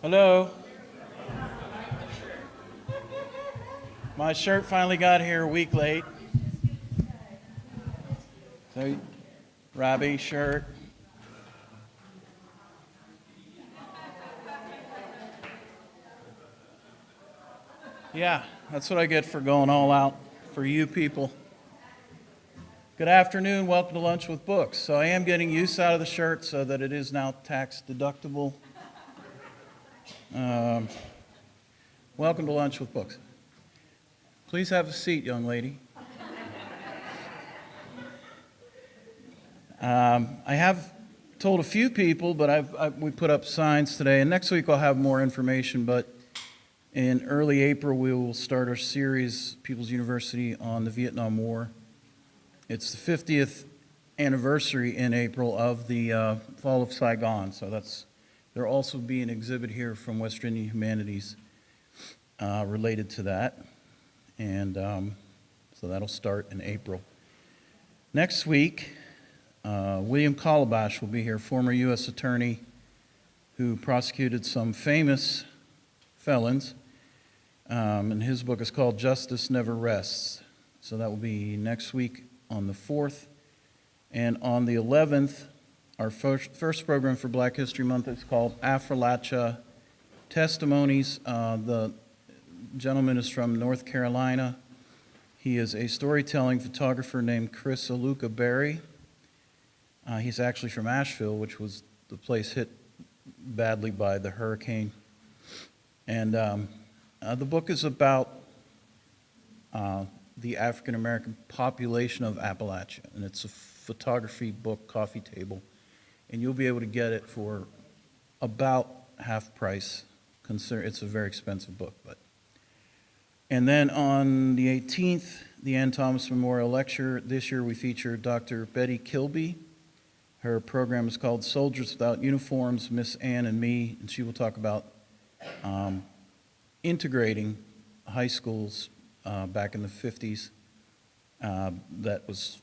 Hello. My shirt finally got here a week late. So, Robbie shirt. Yeah, that's what I get for going all out for you people. Good afternoon. Welcome to Lunch with Books. So I am getting use out of the shirt so that it is now tax deductible. Welcome to Lunch with Books. Please have a seat, young lady. I have told a few people, but we put up signs today, and next week I'll have more information, but in early April we will start our series, People's University, on the Vietnam War. It's the 50th anniversary in April of the fall of Saigon, so there'll also be an exhibit here from West Virginia Humanities related to that, and so that'll start in April. Next week, William Calabash will be here, former U.S. attorney who prosecuted some famous felons, and his book is called Justice Never Rests. So that will be next week on the 4th. And on the 11th, our first program for Black History Month is called Appalachia Testimonies. The gentleman is from North Carolina. He is a storytelling photographer named Chris Aluka Berry. He's actually from Asheville, which was the place hit badly by the hurricane. And the book is about the African-American population of Appalachia. And it's a photography book, coffee table. And you'll be able to get it for about half price. It's a very expensive book. And then on the 18th, the Ann Thomas Memorial Lecture. This year we feature Dr. Betty Kilby. Her program is called Soldiers Without Uniforms, Miss Ann and Me, and she will talk about integrating high schools back in the 50s that was,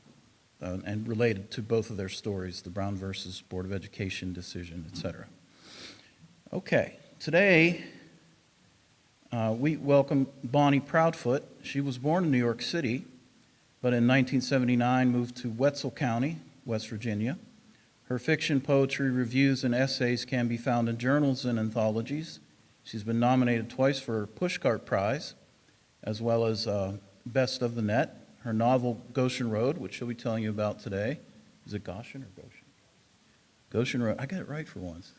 and related to both of their stories, the Brown versus Board of Education decision, etc. Okay, today we welcome Bonnie Proudfoot. She was born in New York City, but in 1979 moved to Wetzel County, West Virginia. Her fiction, poetry, reviews, and essays can be found in journals and anthologies. She's been nominated twice for Pushcart Prize, as well as Best of the Net. Her novel, Goshen Road, which she'll be telling you about today. Is it Goshen or Goshen? Goshen Road. I got it right for once.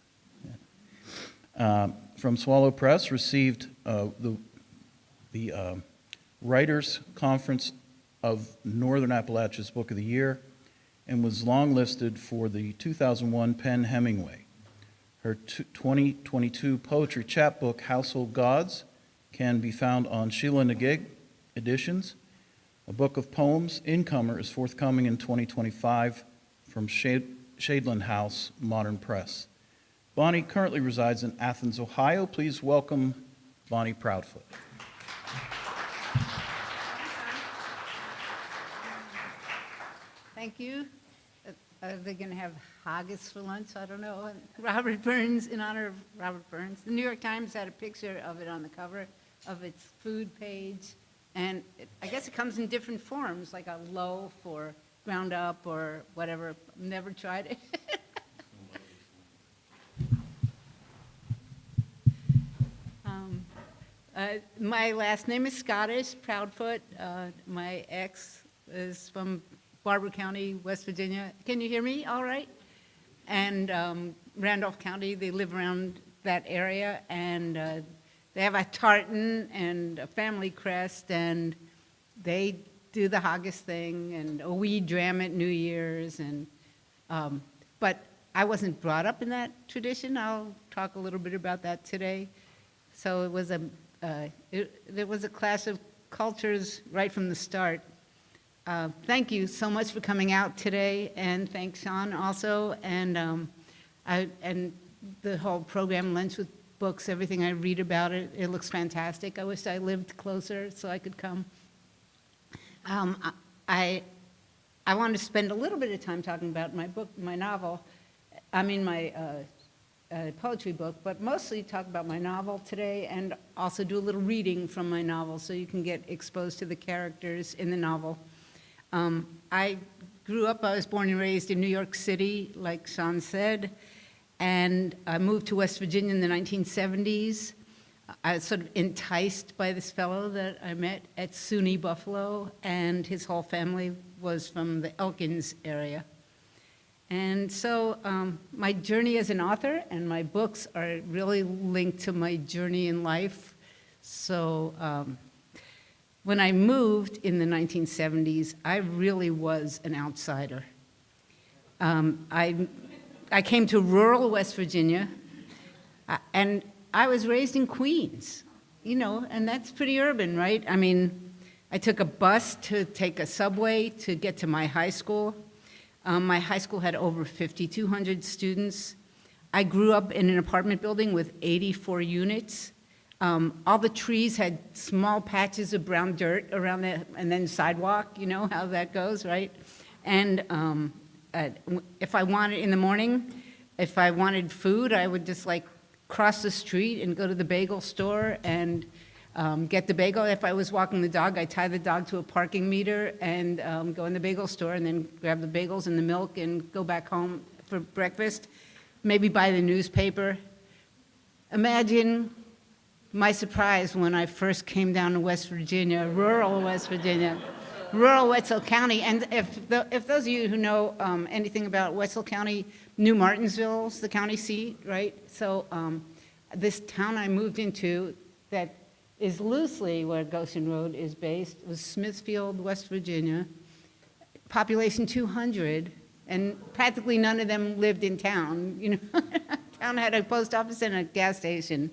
Yeah. From Swallow Press, received the Writers Conference of Northern Appalachia's Book of the Year, and was longlisted for the 2001 PEN Hemingway. Her 2022 poetry chapbook, Household Gods, can be found on Sheila Nagig Editions. A book of poems, Incomer, is forthcoming in 2025 from Shadeland House Modern Press. Bonnie currently resides in Athens, Ohio. Please welcome Bonnie Proudfoot. Thank you. Are they going to have haggis for lunch? I don't know. Robert Burns, in honor of Robert Burns. The New York Times had a picture of it on the cover of its food page. And I guess it comes in different forms, like a loaf or ground up or whatever. Never tried it. My last name is Scottish, Proudfoot. My ex is from Barber County, West Virginia. Can you hear me all right? And Randolph County, they live around that area, and they have a tartan and a family crest, and they do the haggis thing, and a wee dram at New Year's, and but I wasn't brought up in that tradition. I'll talk a little bit about that today. So it was there was a clash of cultures right from the start. Thank you so much for coming out today, and thanks, Sean, also, and the whole program, Lunch with Books, everything I read about it, it looks fantastic. I wish I lived closer so I could come. I want to spend a little bit of time talking about my book, my novel, my poetry book, but mostly talk about my novel today and also do a little reading from my novel so you can get exposed to the characters in the novel. I was born and raised in New York City, like Sean said, and I moved to West Virginia in the 1970s. I was sort of enticed by this fellow that I met at SUNY Buffalo, and his whole family was from the Elkins area. And so my journey as an author and my books are really linked to my journey in life. So when I moved in the 1970s, I really was an outsider. I came to rural West Virginia, and I was raised in Queens, and that's pretty urban, right? I mean, I took a bus to take a subway to get to my high school. My high school had over 5,200 students. I grew up in an apartment building with 84 units. All the trees had small patches of brown dirt around it, and then sidewalk, you know how that goes, right? And if I wanted, in the morning, if I wanted food, I would just cross the street and go to the bagel store and get the bagel. If I was walking the dog, I'd tie the dog to a parking meter and go in the bagel store and then grab the bagels and the milk and go back home for breakfast, maybe buy the newspaper. Imagine my surprise when I first came down to West Virginia, rural West Virginia, rural Wetzel County. And if those of you who know anything about Wetzel County, New Martinsville's the county seat, right? So this town I moved into that is loosely where Goshen Road is based was Smithfield, West Virginia, population 200, and practically none of them lived in town. Town had a post office and a gas station.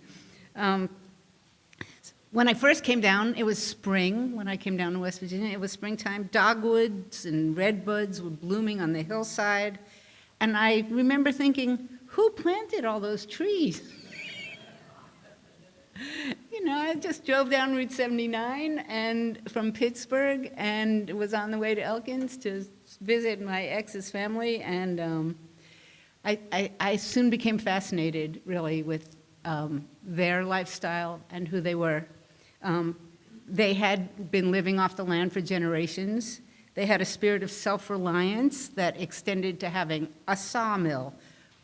When I first came down, it was spring. When I came down to West Virginia, it was springtime. Dogwoods and redbuds were blooming on the hillside. And I remember thinking, who planted all those trees? I just drove down Route 79 and from Pittsburgh and was on the way to Elkins to visit my ex's family. And I soon became fascinated, really, with their lifestyle and who they were. They had been living off the land for generations. They had a spirit of self-reliance that extended to having a sawmill,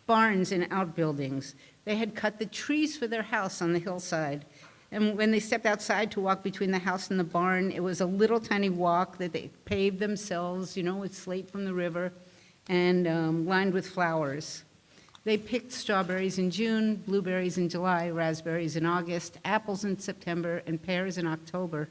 barns and outbuildings. They had cut the trees for their house on the hillside. And when they stepped outside to walk between the house and the barn, it was a little tiny walk that they paved themselves, with slate from the river and lined with flowers. They picked strawberries in June, blueberries in July, raspberries in August, apples in September, and pears in October.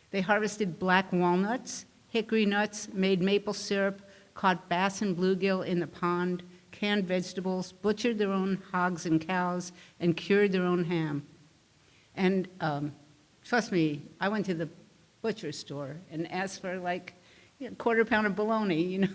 They harvested black walnuts, hickory nuts, made maple syrup, caught bass and bluegill in the pond, canned vegetables, butchered their own hogs and cows, and cured their own ham. And trust me, I went to the butcher store and asked for a quarter pound of bologna,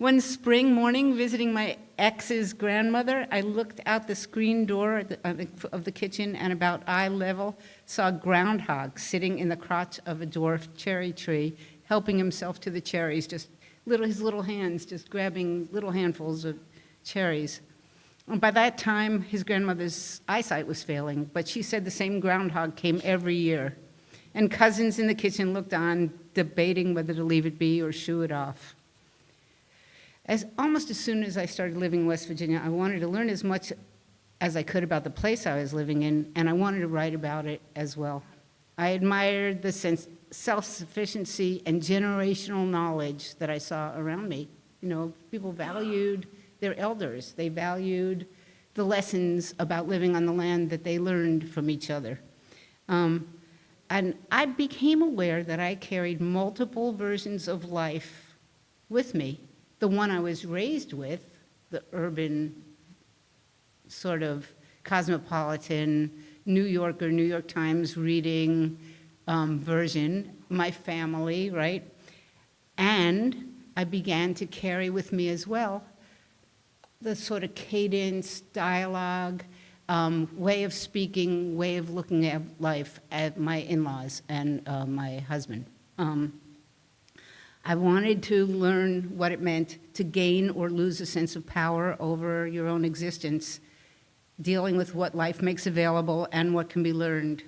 One spring morning, visiting my ex's grandmother, I looked out the screen door of the kitchen and about eye level saw a groundhog sitting in the crotch of a dwarf cherry tree, helping himself to the cherries, his little hands just grabbing little handfuls of cherries. And by that time, his grandmother's eyesight was failing, but she said the same groundhog came every year. And cousins in the kitchen looked on, debating whether to leave it be or shoo it off. Almost as soon as I started living in West Virginia, I wanted to learn as much as I could about the place I was living in, and I wanted to write about it as well. I admired the self-sufficiency and generational knowledge that I saw around me. People valued their elders. They valued the lessons about living on the land that they learned from each other. And I became aware that I carried multiple versions of life with me. The one I was raised with, the urban sort of cosmopolitan New Yorker, New York Times reading version, my family, right? And I began to carry with me as well the sort of cadence, dialogue, way of speaking, way of looking at life at my in-laws and my husband. I wanted to learn what it meant to gain or lose a sense of power over your own existence, dealing with what life makes available and what can be learned,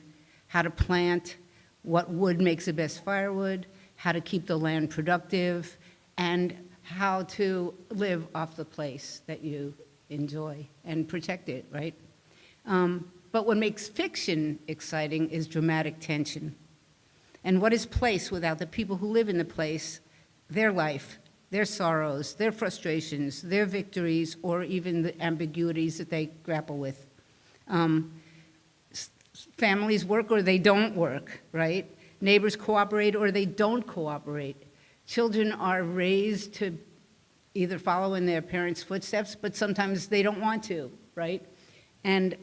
how to plant, what wood makes the best firewood, how to keep the land productive, and how to live off the place that you enjoy and protect it, right? But what makes fiction exciting is dramatic tension. And what is place without the people who live in the place, their life, their sorrows, their frustrations, their victories, or even the ambiguities that they grapple with? Families work or they don't work, right? Neighbors cooperate or they don't cooperate. Children are raised to either follow in their parents' footsteps, but sometimes they don't want to, right? And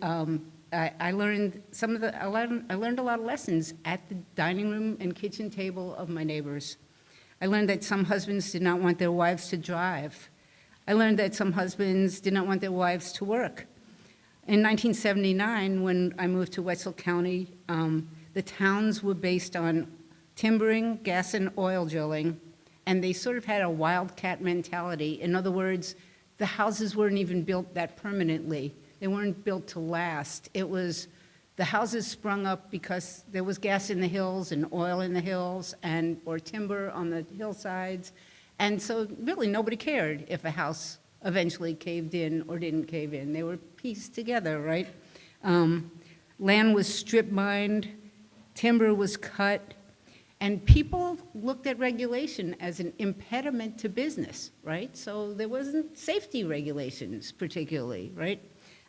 I learned I learned a lot of lessons at the dining room and kitchen table of my neighbors. I learned that some husbands did not want their wives to drive. I learned that some husbands did not want their wives to work. In 1979, when I moved to Wetzel County, the towns were based on timbering, gas and oil drilling, and they sort of had a wildcat mentality. In other words, the houses weren't even built that permanently. They weren't built to last. It was, the houses sprung up because there was gas in the hills and oil in the hills or timber on the hillsides. And so really nobody cared if a house eventually caved in or didn't cave in. They were pieced together, right? Land was strip mined, timber was cut, and people looked at regulation as an impediment to business, right? So there wasn't safety regulations particularly, right?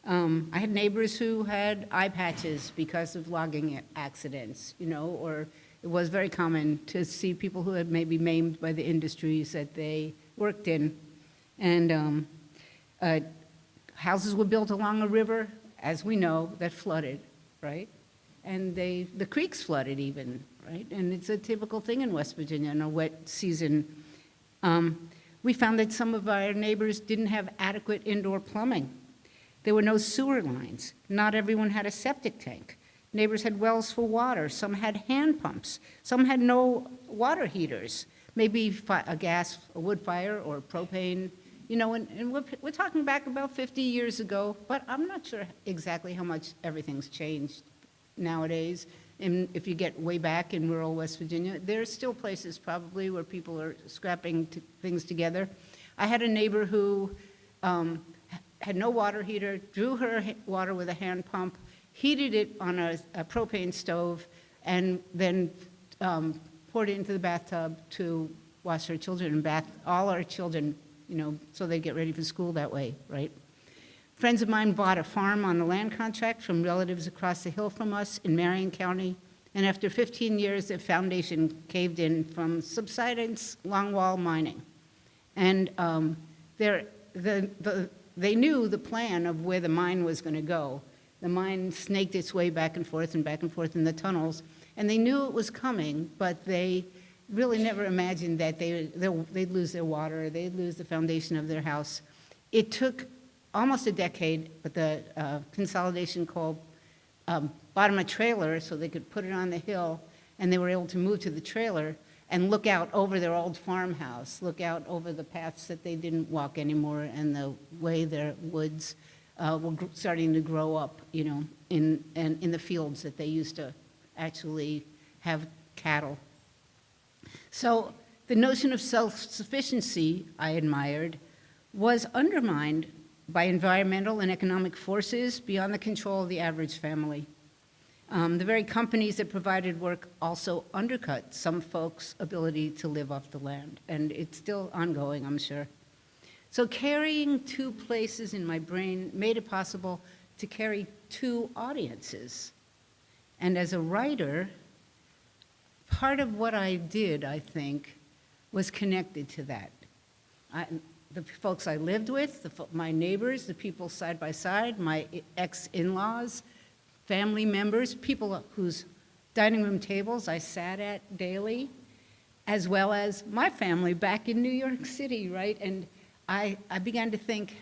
I had neighbors who had eye patches because of logging accidents, or it was very common to see people who had maybe maimed by the industries that they worked in. And houses were built along a river, as we know, that flooded, right? And the creeks flooded even, right? And it's a typical thing in West Virginia in a wet season. We found that some of our neighbors didn't have adequate indoor plumbing. There were no sewer lines. Not everyone had a septic tank. Neighbors had wells for water. Some had hand pumps. Some had no water heaters. Maybe a wood fire or propane, and we're talking back about 50 years ago, but I'm not sure exactly how much everything's changed nowadays. And if you get way back in rural West Virginia, there's still places probably where people are scrapping things together. I had a neighbor who had no water heater, drew her water with a hand pump, heated it on a propane stove, and then poured it into the bathtub to wash her children and bath all our children, so they get ready for school that way, right? Friends of mine bought a farm on a land contract from relatives across the hill from us in Marion County, and after 15 years, their foundation caved in from subsidence longwall mining. And they knew the plan of where the mine was going to go. The mine snaked its way back and forth in the tunnels, and they knew it was coming, but they really never imagined that they'd lose their water, they'd lose the foundation of their house. It took almost a decade, but the consolidation bought them a trailer so they could put it on the hill, and they were able to move to the trailer and look out over their old farmhouse, look out over the paths that they didn't walk anymore and the way their woods were starting to grow up, in the fields that they used to actually have cattle. So the notion of self-sufficiency I admired was undermined by environmental and economic forces beyond the control of the average family. The very companies that provided work also undercut some folks' ability to live off the land, and it's still ongoing, I'm sure. So carrying two places in my brain made it possible to carry two audiences. And as a writer, part of what I did, I think, was connected to that. The folks I lived with, my neighbors, the people side by side, my ex-in-laws, family members, people whose dining room tables I sat at daily, as well as my family back in New York City, right? And I began to think,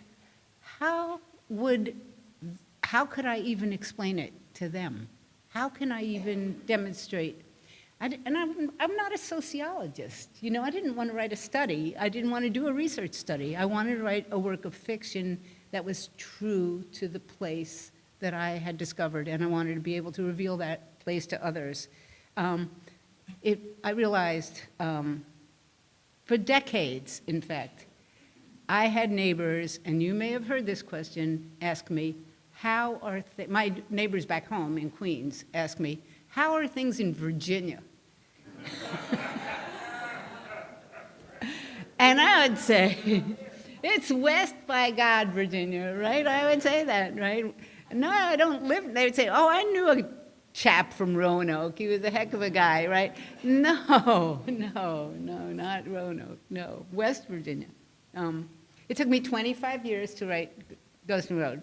how could I even explain it to them? How can I even demonstrate? I'm not a sociologist. You know, I didn't want to write a study. I didn't want to do a research study. I wanted to write a work of fiction that was true to the place that I had discovered, and I wanted to be able to reveal that place to others. I realized for decades, in fact, I had neighbors, and you may have heard this question, ask me, my neighbors back home in Queens ask me, how are things in Virginia? And I would say, it's west by God, Virginia, right? I would say that, right? No, I don't live, they would say, oh, I knew a chap from Roanoke. He was a heck of a guy, right? No, not Roanoke, no, West Virginia. It took me 25 years to write Goshen Road.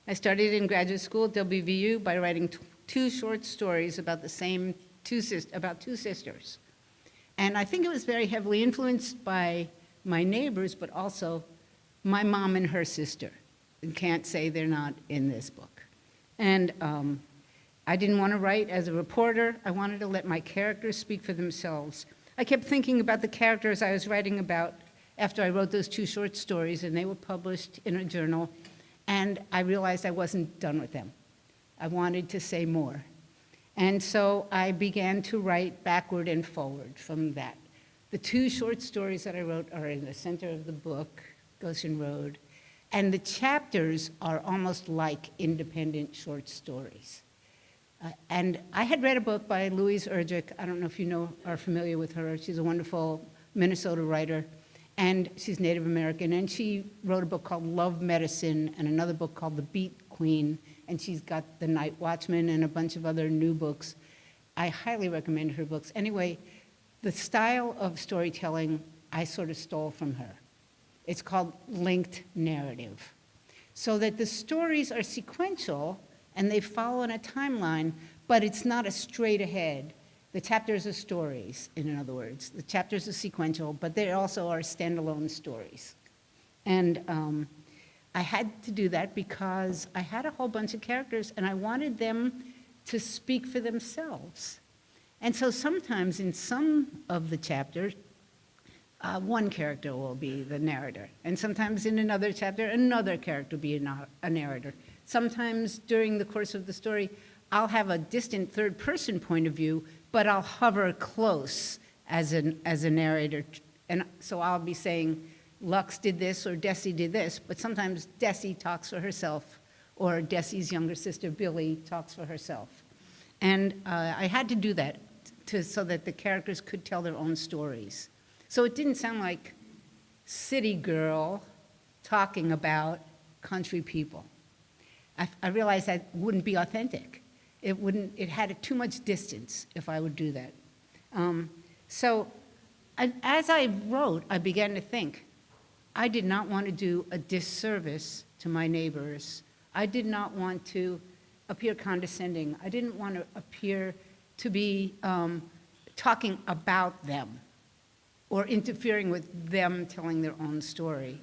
I started in graduate school at WVU by writing two short stories about two sisters. And I think it was very heavily influenced by my neighbors, but also my mom and her sister. And can't say they're not in this book. And I didn't want to write as a reporter. I wanted to let my characters speak for themselves. I kept thinking about the characters I was writing about after I wrote those two short stories, and they were published in a journal, and I realized I wasn't done with them. I wanted to say more. And so I began to write backward and forward from that. The two short stories that I wrote are in the center of the book, Goshen Road, and the chapters are almost like independent short stories. And I had read a book by Louise Erdrich. I don't know if you are familiar with her. She's a wonderful Minnesota writer, and she's Native American. And she wrote a book called Love Medicine and another book called The Beat Queen. And she's got The Night Watchman and a bunch of other new books. I highly recommend her books. Anyway, the style of storytelling I sort of stole from her. It's called linked narrative. So that the stories are sequential and they follow in a timeline, but it's not a straight ahead. The chapters are stories, in other words. The chapters are sequential, but they also are standalone stories. And I had to do that because I had a whole bunch of characters and I wanted them to speak for themselves. And so sometimes in some of the chapters, one character will be the narrator. And sometimes in another chapter, another character will be a narrator. Sometimes during the course of the story, I'll have a distant third-person point of view, but I'll hover close as a narrator. And so I'll be saying, Lux did this or Dessie did this, but sometimes Dessie talks for herself or Dessie's younger sister, Billie, talks for herself. And I had to do that so that the characters could tell their own stories. So it didn't sound like city girl talking about country people. I realized that wouldn't be authentic. It had too much distance if I would do that. As I wrote, I began to think, I did not want to do a disservice to my neighbors. I did not want to appear condescending. I didn't want to appear to be talking about them or interfering with them telling their own story.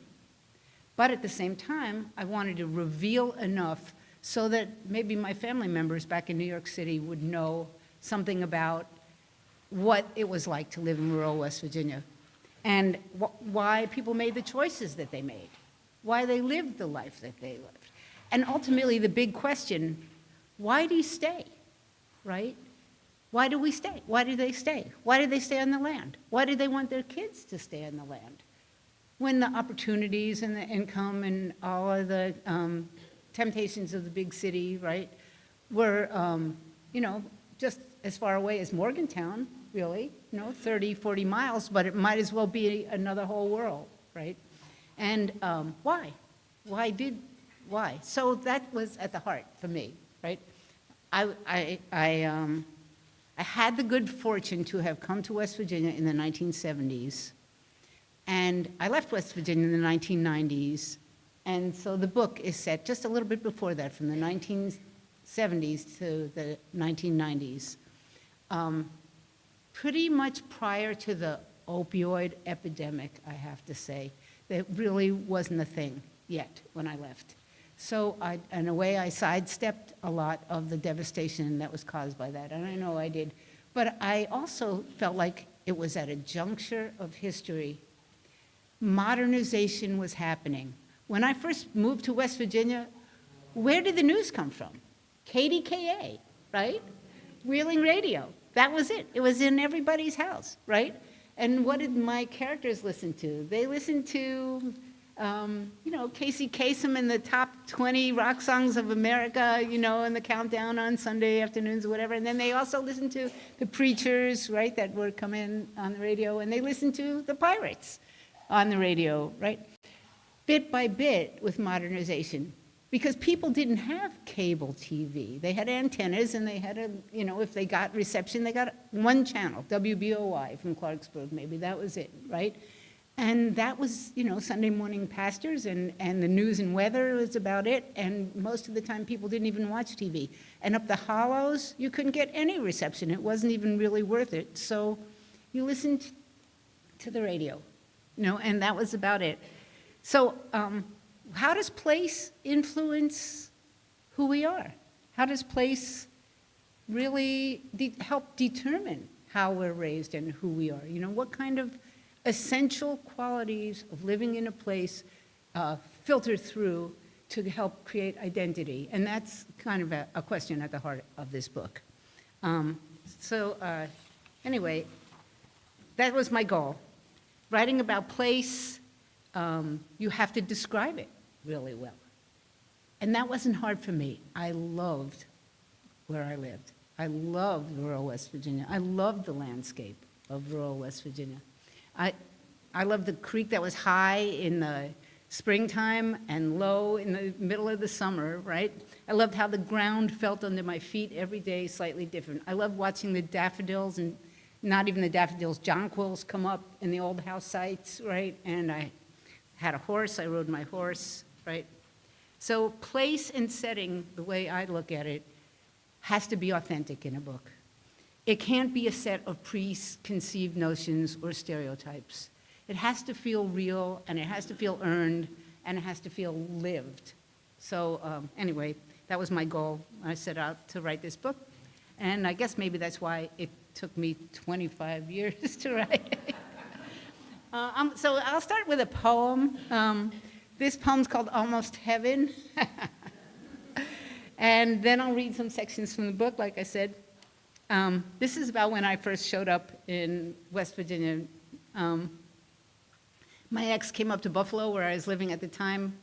But at the same time, I wanted to reveal enough so that maybe my family members back in New York City would know something about what it was like to live in rural West Virginia and why people made the choices that they made, why they lived the life that they lived. And ultimately, the big question, why do you stay, right? Why do we stay? Why do they stay? Why do they stay on the land? Why do they want their kids to stay on the land? When the opportunities and the income and all of the temptations of the big city, right, were, just as far away as Morgantown, really, 30, 40 miles, but it might as well be another whole world, right? And why? Why? So that was at the heart for me, right? I had the good fortune to have come to West Virginia in the 1970s, and I left West Virginia in the 1990s, and so the book is set just a little bit before that, from the 1970s to the 1990s. Pretty much prior to the opioid epidemic, I have to say, that really wasn't a thing yet when I left. So in a way, I sidestepped a lot of the devastation that was caused by that, and I know I did. But I also felt like it was at a juncture of history. Modernization was happening. When I first moved to West Virginia, where did the news come from? KDKA, right? Wheeling Radio. That was it. It was in everybody's house, right? And what did my characters listen to? They listened to, Casey Kasem and the top 20 rock songs of America, in the countdown on Sunday afternoons or whatever. And then they also listened to the preachers, right, that would come in on the radio. And they listened to the Pirates on the radio, right? Bit by bit with modernization. Because people didn't have cable TV. They had antennas, and they had if they got reception, they got one channel, WBOI from Clarksburg, maybe that was it, right? And that was, Sunday morning pastors, and the news and weather was about it, and most of the time people didn't even watch TV. And up the hollows, you couldn't get any reception. It wasn't even really worth it. So you listened to the radio, and that was about it. So, how does place influence who we are? How does place really help determine how we're raised and who we are? What kind of essential qualities of living in a place filter through to help create identity? And that's kind of a question at the heart of this book. Anyway, that was my goal. Writing about place, you have to describe it really well. And that wasn't hard for me. I loved where I lived. I loved rural West Virginia. I loved the landscape of rural West Virginia. I loved the creek that was high in the springtime and low in the middle of the summer, right? I loved how the ground felt under my feet every day, slightly different. I loved watching the daffodils, and not even the daffodils, jonquils come up in the old house sites, right? And I had a horse, I rode my horse, right? So place and setting, the way I look at it, has to be authentic in a book. It can't be a set of preconceived notions or stereotypes. It has to feel real, and it has to feel earned, and it has to feel lived. So anyway, that was my goal. I set out to write this book, and I guess maybe that's why it took me 25 years to write. So I'll start with a poem. This poem's called Almost Heaven. And then I'll read some sections from the book, like I said. This is about when I first showed up in West Virginia. My ex came up to Buffalo, where I was living at the time,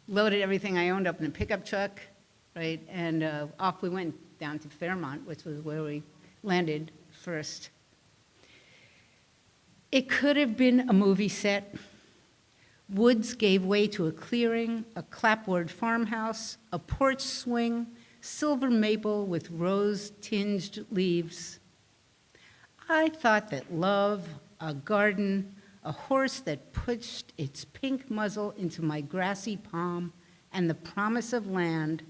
loaded everything I owned up in a pickup truck, right? And off we went down to Fairmont, which was where we landed first. It could have been a movie set. Woods gave way to a clearing, a clapboard farmhouse, a porch swing, silver maple with rose-tinged leaves. I thought that love, a garden, a horse that pushed its pink muzzle into my grassy palm, and the promise of land,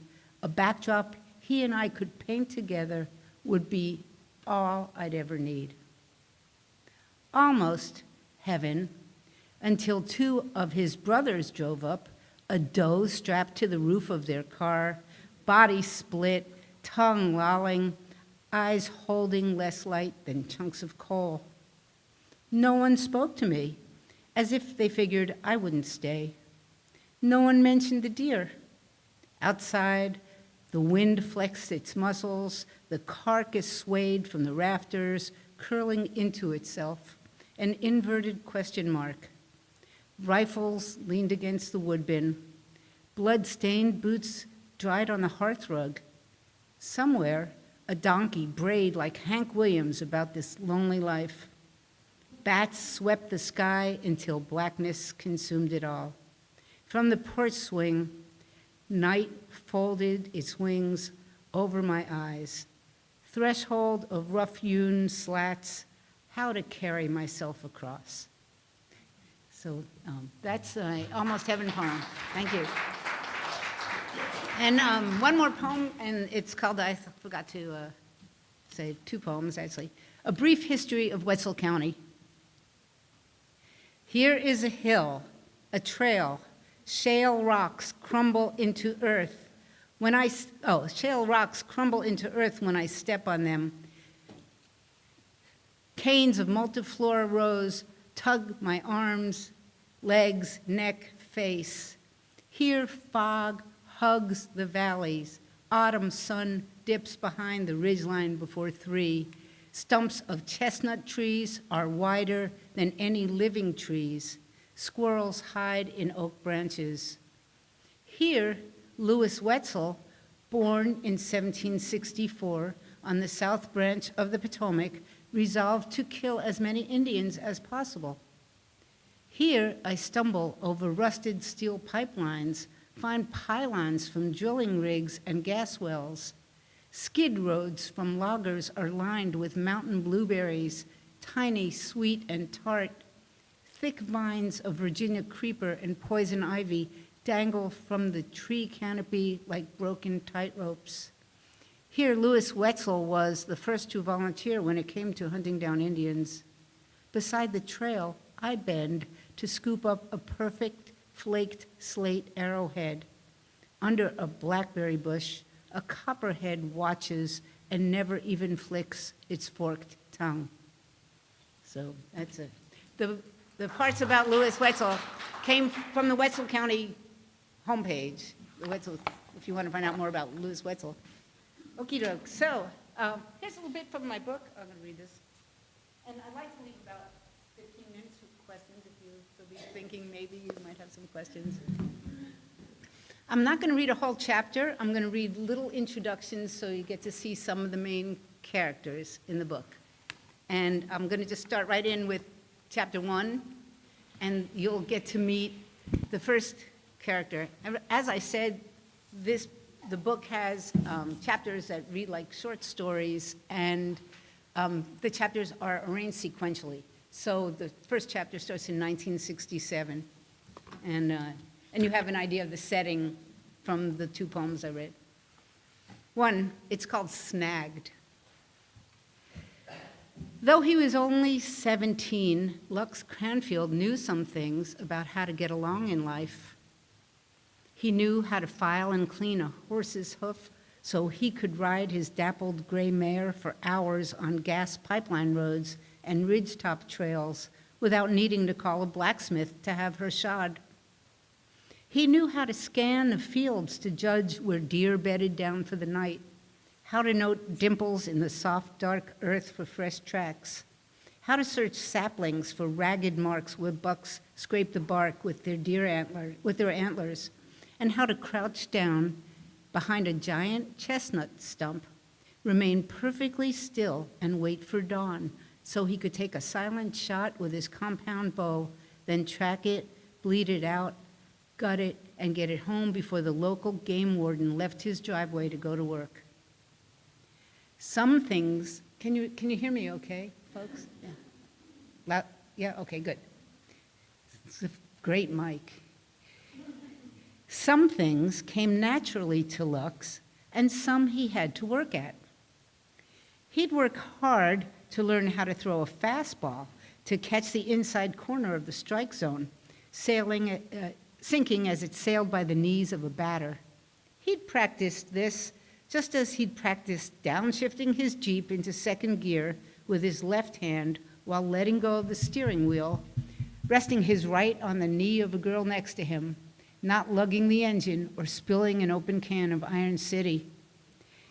a backdrop he and I could paint together, would be all I'd ever need. Almost heaven, until two of his brothers drove up, a doe strapped to the roof of their car, body split, tongue lolling, eyes holding less light than chunks of coal. No one spoke to me, as if they figured I wouldn't stay. No one mentioned the deer. Outside, the wind flexed its muscles, the carcass swayed from the rafters, curling into itself, an inverted question mark. Rifles leaned against the woodbin. Blood-stained boots dried on the hearthrug. Somewhere, a donkey brayed like Hank Williams about this lonely life. Bats swept the sky until blackness consumed it all. From the porch swing, night folded its wings over my eyes. Threshold of rough-hewn slats, how to carry myself across. So that's Almost Heaven poem. Thank you. And one more poem, and it's called, I forgot to say two poems actually. A Brief History of Wetzel County. Here is a hill, a trail, shale rocks crumble into earth. Shale rocks crumble into earth when I step on them. Canes of multiflora rose tug my arms, legs, neck, face. Here fog hugs the valleys. Autumn sun dips behind the ridgeline before 3. Stumps of chestnut trees are wider than any living trees. Squirrels hide in oak branches. Here, Louis Wetzel, born in 1764 on the South Branch of the Potomac, resolved to kill as many Indians as possible. Here, I stumble over rusted steel pipelines, find pylons from drilling rigs and gas wells. Skid roads from loggers are lined with mountain blueberries, tiny, sweet, and tart. Thick vines of Virginia creeper and poison ivy dangle from the tree canopy like broken tightropes. Here, Louis Wetzel was the first to volunteer when it came to hunting down Indians. Beside the trail, I bend to scoop up a perfect flaked slate arrowhead. Under a blackberry bush, a copperhead watches and never even flicks its forked tongue. So that's it. The parts about Louis Wetzel came from the Wetzel County homepage. The Wetzel, if you want to find out more about Louis Wetzel. Okie doke. So here's a little bit from my book. I'm going to read this. And I'd like to leave about 15 minutes for questions if you'll be thinking maybe you might have some questions. I'm not going to read a whole chapter. I'm going to read little introductions so you get to see some of the main characters in the book. And I'm going to just start right in with chapter 1, and you'll get to meet the first character. As I said, the book has chapters that read like short stories, and the chapters are arranged sequentially. So the first chapter starts in 1967, and you have an idea of the setting from the 2 poems I read. One, it's called Snagged. Though he was only 17, Lux Cranfield knew some things about how to get along in life. He knew how to file and clean a horse's hoof so he could ride his dappled gray mare for hours on gas pipeline roads and ridgetop trails without needing to call a blacksmith to have her shod. He knew how to scan the fields to judge where deer bedded down for the night, how to note dimples in the soft, dark earth for fresh tracks, how to search saplings for ragged marks where bucks scrape the bark with their antlers, and how to crouch down behind a giant chestnut stump, remain perfectly still and wait for dawn so he could take a silent shot with his compound bow, then track it, bleed it out, gut it, and get it home before the local game warden left his driveway to go to work. Some things, can you hear me okay, folks? Yeah. Loud? Yeah, okay, good. It's a great mic. Some things came naturally to Lux, and some he had to work at. He'd work hard to learn how to throw a fastball to catch the inside corner of the strike zone, sinking as it sailed by the knees of a batter. He'd practiced this just as he'd practiced downshifting his Jeep into second gear with his left hand while letting go of the steering wheel, resting his right on the knee of a girl next to him, not lugging the engine or spilling an open can of Iron City.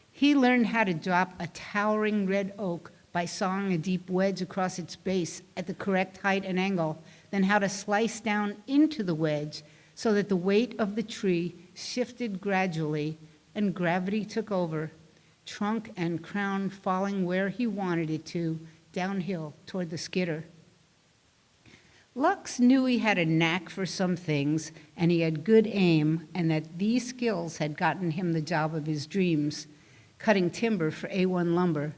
He learned how to drop a towering red oak by sawing a deep wedge across its base at the correct height and angle, then how to slice down into the wedge so that the weight of the tree shifted gradually and gravity took over, trunk and crown falling where he wanted it to, downhill toward the skidder. Lux knew he had a knack for some things, and he had good aim, and that these skills had gotten him the job of his dreams, cutting timber for A1 lumber.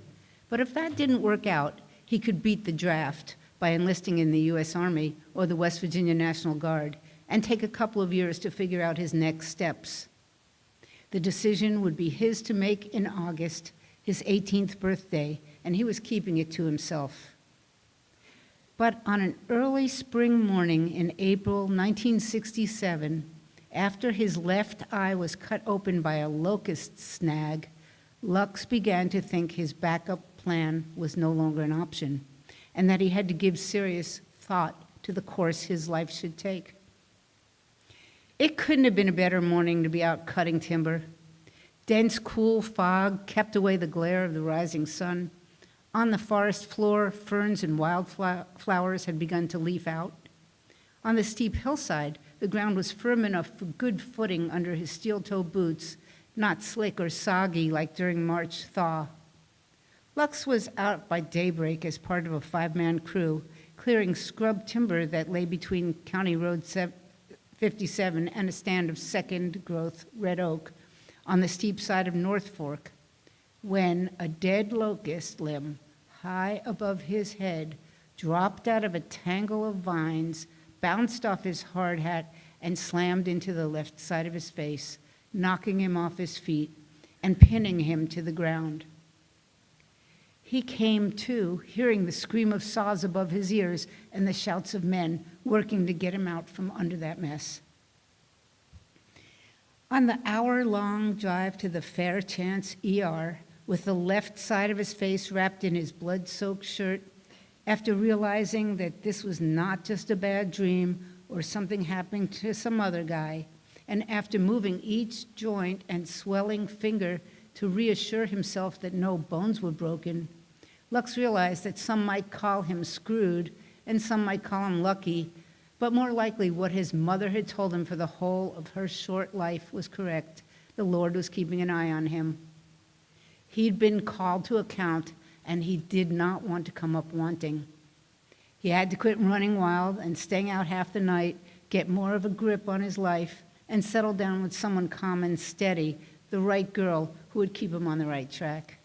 But if that didn't work out, he could beat the draft by enlisting in the U.S. Army or the West Virginia National Guard and take a couple of years to figure out his next steps. The decision would be his to make in August, his 18th birthday, and he was keeping it to himself. But on an early spring morning in April 1967, after his left eye was cut open by a locust snag, Lux began to think his backup plan was no longer an option, and that he had to give serious thought to the course his life should take. It couldn't have been a better morning to be out cutting timber. Dense, cool fog kept away the glare of the rising sun. On the forest floor, ferns and wildflowers had begun to leaf out. On the steep hillside, the ground was firm enough for good footing under his steel-toe boots, not slick or soggy like during March thaw. Lux was out by daybreak as part of a 5-man crew, clearing scrub timber that lay between County Road 57 and a stand of second-growth red oak on the steep side of North Fork, when a dead locust limb high above his head dropped out of a tangle of vines, bounced off his hard hat, and slammed into the left side of his face, knocking him off his feet and pinning him to the ground. He came to, hearing the scream of saws above his ears and the shouts of men working to get him out from under that mess. On the hour-long drive to the Fair Chance ER, with the left side of his face wrapped in his blood-soaked shirt, after realizing that this was not just a bad dream or something happening to some other guy, and after moving each joint and swelling finger to reassure himself that no bones were broken, Lux realized that some might call him screwed and some might call him lucky, but more likely what his mother had told him for the whole of her short life was correct. The Lord was keeping an eye on him. He'd been called to account, and he did not want to come up wanting. He had to quit running wild and staying out half the night, get more of a grip on his life, and settle down with someone calm and steady, the right girl who would keep him on the right track.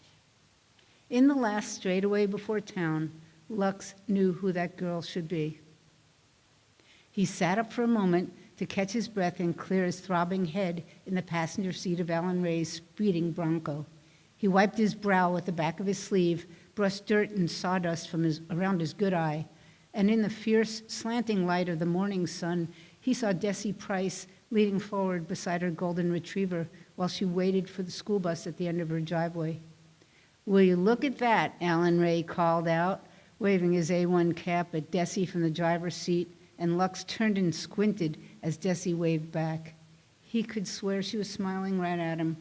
In the last straightaway before town, Lux knew who that girl should be. He sat up for a moment to catch his breath and clear his throbbing head in the passenger seat of Alan Ray's speeding Bronco. He wiped his brow with the back of his sleeve, brushed dirt and sawdust from around his good eye, and in the fierce, slanting light of the morning sun, he saw Dessie Price leaning forward beside her golden retriever while she waited for the school bus at the end of her driveway. "Will you look at that?" Alan Ray called out, waving his A1 cap at Dessie from the driver's seat, and Lux turned and squinted as Dessie waved back. He could swear she was smiling right at him.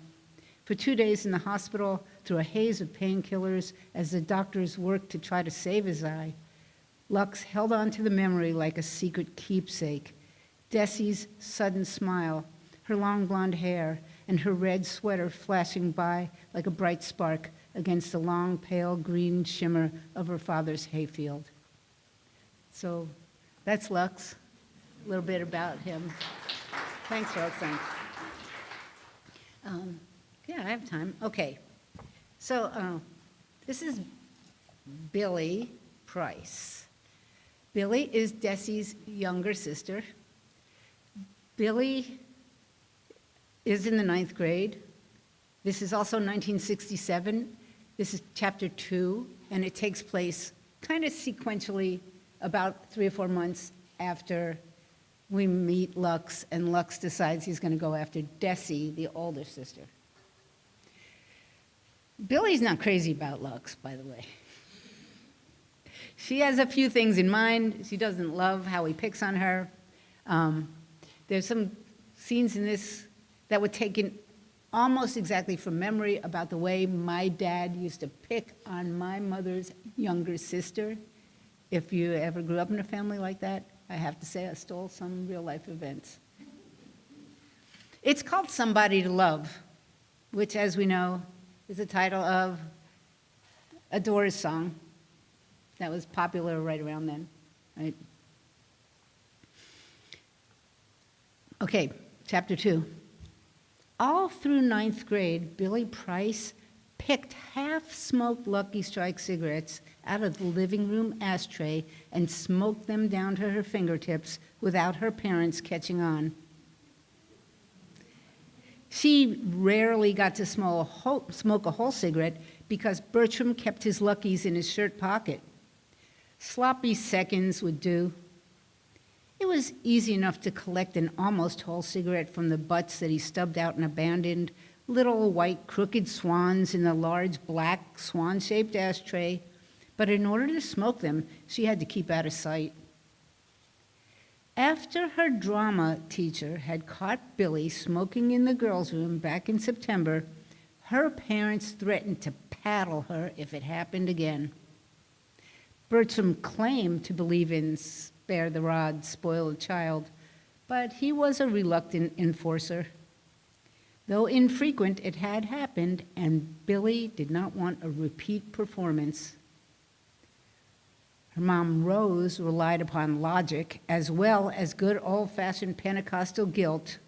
For 2 days in the hospital, through a haze of painkillers as the doctors worked to try to save his eye, Lux held on to the memory like a secret keepsake. Dessie's sudden smile, her long blonde hair, and her red sweater flashing by like a bright spark against the long, pale green shimmer of her father's hayfield. So that's Lux, a little bit about him. Thanks, folks, thanks. Yeah, I have time. Okay. So this is Billie Price. Billie is Dessie's younger sister. Billie is in the 9th grade. This is also 1967. This is chapter 2, and it takes place kind of sequentially about 3 or 4 months after we meet Lux, and Lux decides he's going to go after Dessie, the older sister. Billie's not crazy about Lux, by the way. She has a few things in mind. She doesn't love how he picks on her. There's some scenes in this that were taken almost exactly from memory about the way my dad used to pick on my mother's younger sister. If you ever grew up in a family like that, I have to say I stole some real-life events. It's called Somebody to Love, which, as we know, is the title of a Doors song that was popular right around then, right? Okay, chapter 2. All through 9th grade, Billie Price picked half-smoked Lucky Strike cigarettes out of the living room ashtray and smoked them down to her fingertips without her parents catching on. She rarely got to smoke a whole cigarette because Bertram kept his Luckies in his shirt pocket. Sloppy seconds would do. It was easy enough to collect an almost whole cigarette from the butts that he stubbed out and abandoned, little white crooked swans in the large black swan-shaped ashtray, but in order to smoke them, she had to keep out of sight. After her drama teacher had caught Billie smoking in the girls' room back in September, her parents threatened to paddle her if it happened again. Bertram claimed to believe in spare the rod, spoil a child, but he was a reluctant enforcer. Though infrequent, it had happened, and Billie did not want a repeat performance. Her mom, Rose, relied upon logic as well as good old-fashioned Pentecostal guilt.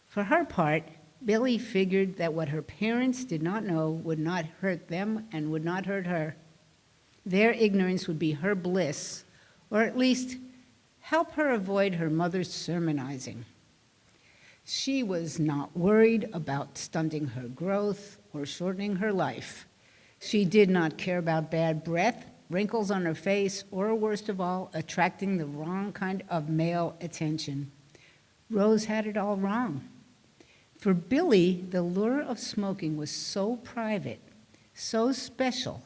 For her part, Billie figured that what her parents did not know would not hurt them and would not hurt her. Their ignorance would be her bliss, or at least help her avoid her mother's sermonizing. She was not worried about stunting her growth or shortening her life. She did not care about bad breath, wrinkles on her face, or worst of all, attracting the wrong kind of male attention. Rose had it all wrong. For Billie, the lure of smoking was so private, so special,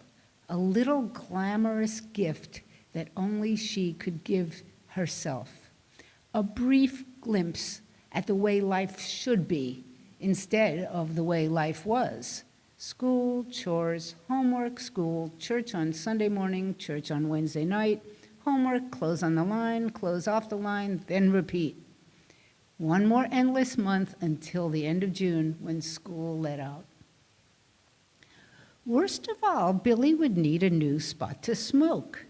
a little glamorous gift that only she could give herself. A brief glimpse at the way life should be instead of the way life was. School, chores, homework, school, church on Sunday morning, church on Wednesday night, homework, clothes on the line, clothes off the line, then repeat. One more endless month until the end of June when school let out. Worst of all, Billie would need a new spot to smoke.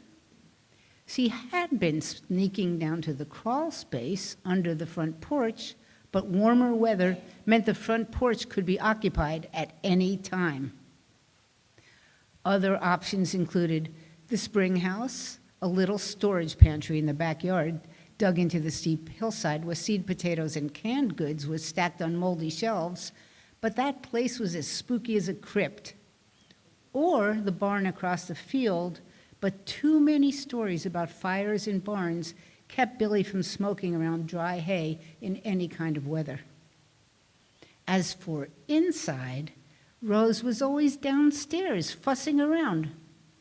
She had been sneaking down to the crawl space under the front porch, but warmer weather meant the front porch could be occupied at any time. Other options included the spring house, a little storage pantry in the backyard dug into the steep hillside where seed potatoes and canned goods was stacked on moldy shelves, but that place was as spooky as a crypt. Or the barn across the field, but too many stories about fires in barns kept Billie from smoking around dry hay in any kind of weather. As for inside, Rose was always downstairs fussing around.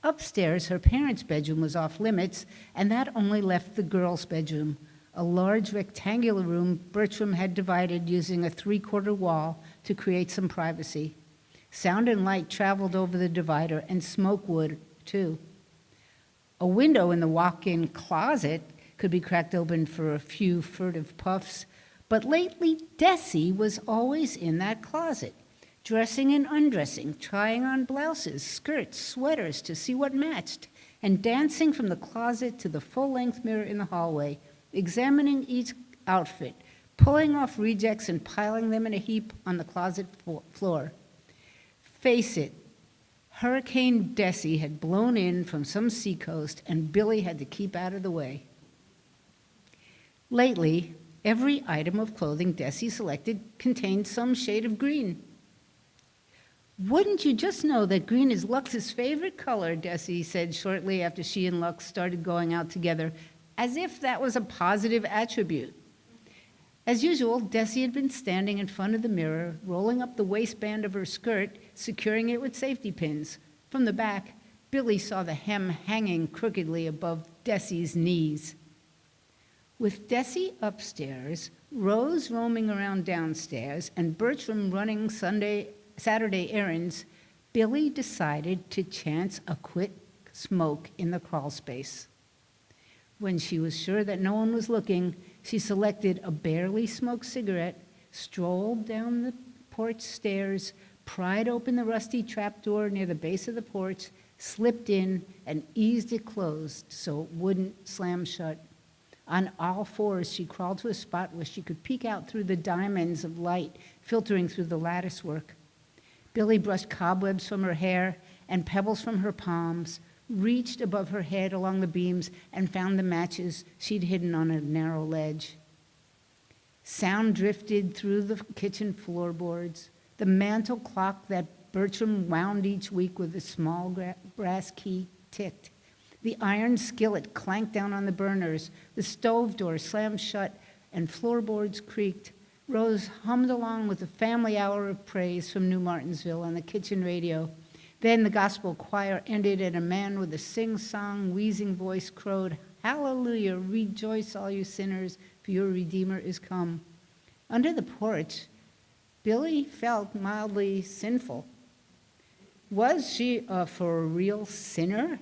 Upstairs, her parents' bedroom was off limits, and that only left the girls' bedroom, a large rectangular room Bertram had divided using a 3/4 wall to create some privacy. Sound and light traveled over the divider, and smoke would, too. A window in the walk-in closet could be cracked open for a few furtive puffs, but lately Dessie was always in that closet, dressing and undressing, trying on blouses, skirts, sweaters to see what matched, and dancing from the closet to the full-length mirror in the hallway, examining each outfit, pulling off rejects and piling them in a heap on the closet floor. Face it, Hurricane Dessie had blown in from some seacoast, and Billie had to keep out of the way. Lately, every item of clothing Dessie selected contained some shade of green. "Wouldn't you just know that green is Lux's favorite color," Dessie said shortly after she and Lux started going out together, as if that was a positive attribute. As usual, Dessie had been standing in front of the mirror, rolling up the waistband of her skirt, securing it with safety pins. From the back, Billie saw the hem hanging crookedly above Dessie's knees. With Dessie upstairs, Rose roaming around downstairs, and Bertram running Saturday errands, Billie decided to chance a quick smoke in the crawl space. When she was sure that no one was looking, she selected a barely smoked cigarette, strolled down the porch stairs, pried open the rusty trapdoor near the base of the porch, slipped in, and eased it closed so it wouldn't slam shut. On all fours, she crawled to a spot where she could peek out through the diamonds of light filtering through the lattice work. Billie brushed cobwebs from her hair and pebbles from her palms, reached above her head along the beams, and found the matches she'd hidden on a narrow ledge. Sound drifted through the kitchen floorboards. The mantel clock that Bertram wound each week with a small brass key ticked. The iron skillet clanked down on the burners. The stove door slammed shut, and floorboards creaked. Rose hummed along with the family hour of praise from New Martinsville on the kitchen radio. Then the gospel choir ended, and a man with a sing-song, wheezing voice crowed, "Hallelujah, rejoice all you sinners, for your Redeemer is come." Under the porch, Billie felt mildly sinful. Was she a for real sinner?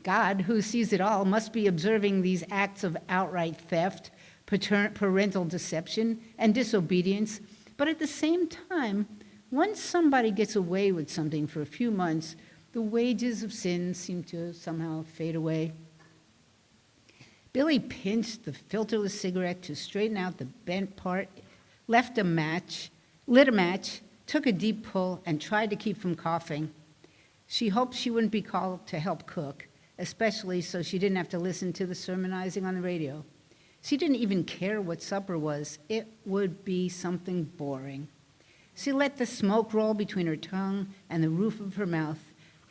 God, who sees it all, must be observing these acts of outright theft, parental deception, and disobedience. But at the same time, once somebody gets away with something for a few months, the wages of sin seem to somehow fade away. Billie pinched the filterless cigarette to straighten out the bent part, lit a match, took a deep pull, and tried to keep from coughing. She hoped she wouldn't be called to help cook, especially so she didn't have to listen to the sermonizing on the radio. She didn't even care what supper was. It would be something boring. She let the smoke roll between her tongue and the roof of her mouth.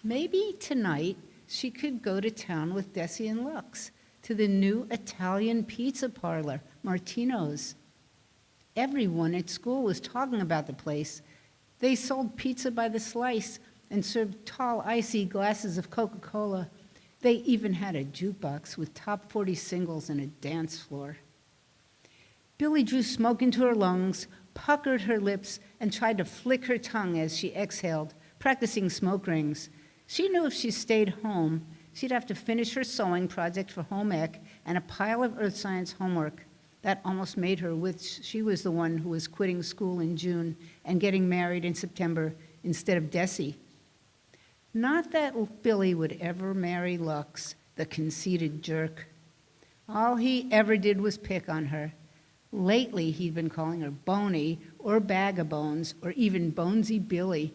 Maybe tonight she could go to town with Dessie and Lux to the new Italian pizza parlor, Martino's. Everyone at school was talking about the place. They sold pizza by the slice and served tall, icy glasses of Coca-Cola. They even had a jukebox with top 40 singles and a dance floor. Billie drew smoke into her lungs, puckered her lips, and tried to flick her tongue as she exhaled, practicing smoke rings. She knew if she stayed home, she'd have to finish her sewing project for home ec and a pile of earth science homework. That almost made her wish she was the one who was quitting school in June and getting married in September instead of Dessie. Not that Billie would ever marry Lux, the conceited jerk. All he ever did was pick on her. Lately, he'd been calling her Bonnie or Bag of Bones or even Bonesy Billie.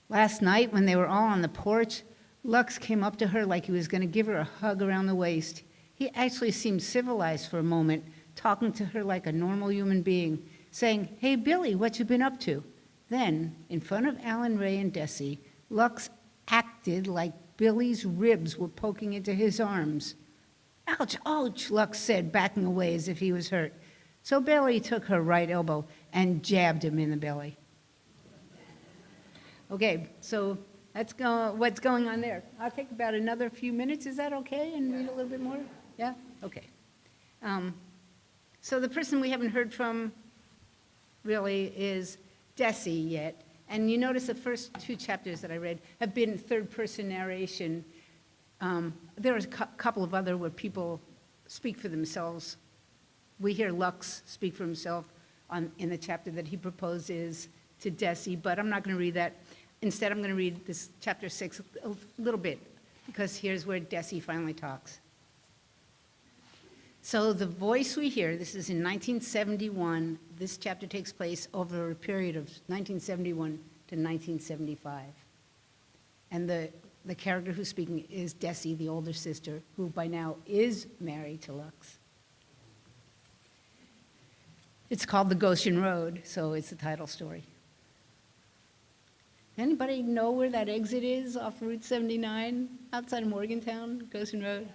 Last night, when they were all on the porch, Lux came up to her like he was going to give her a hug around the waist. He actually seemed civilized for a moment, talking to her like a normal human being, saying, "Hey, Billie, what you been up to?" Then, in front of Alan Ray and Dessie, Lux acted like Billie's ribs were poking into his arms. "Ouch, ouch," Lux said, backing away as if he was hurt. So Billie took her right elbow and jabbed him in the belly. Okay, so that's what's going on there. I'll take about another few minutes. Is that okay? And read a little bit more? Yeah? Okay. So the person we haven't heard from really is Dessie yet. And you notice the first two chapters that I read have been third-person narration. There are a couple of other where people speak for themselves. We hear Lux speak for himself in the chapter that he proposes to Dessie, but I'm not going to read that. Instead, I'm going to read this chapter 6 a little bit, because here's where Dessie finally talks. So the voice we hear, this is in 1971. This chapter takes place over a period of 1971 to 1975. And the character who's speaking is Dessie, the older sister, who by now is married to Lux. It's called The Goshen Road, so it's the title story. Anybody know where that exit is off Route 79 outside of Morgantown, Goshen Road?